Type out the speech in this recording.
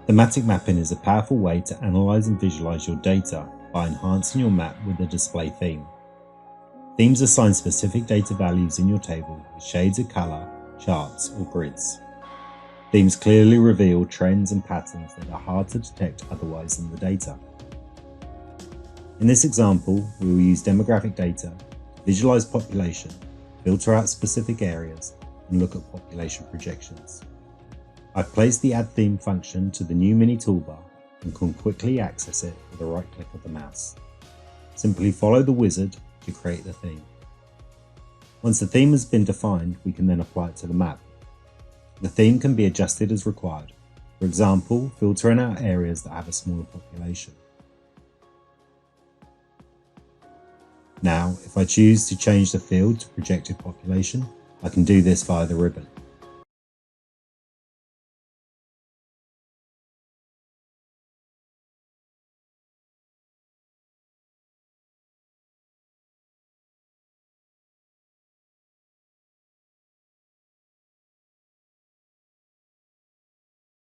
Thematic mapping is a powerful way to analyze and visualize your data by enhancing your map with a display theme. Themes assign specific data values in your table with shades of color, charts, or grids. Themes clearly reveal trends and patterns that are hard to detect otherwise in the data. In this example, we will use demographic data to visualize population, filter out specific areas, and look at population projections. I've placed the Add Theme function to the new mini toolbar and can quickly access it with a right click of the mouse. Simply follow the wizard to create the theme. Once the theme has been defined, we can then apply it to the map. The theme can be adjusted as required, for example, filtering out areas that have a smaller population. Now, if I choose to change the field to projected population, I can do this via the ribbon.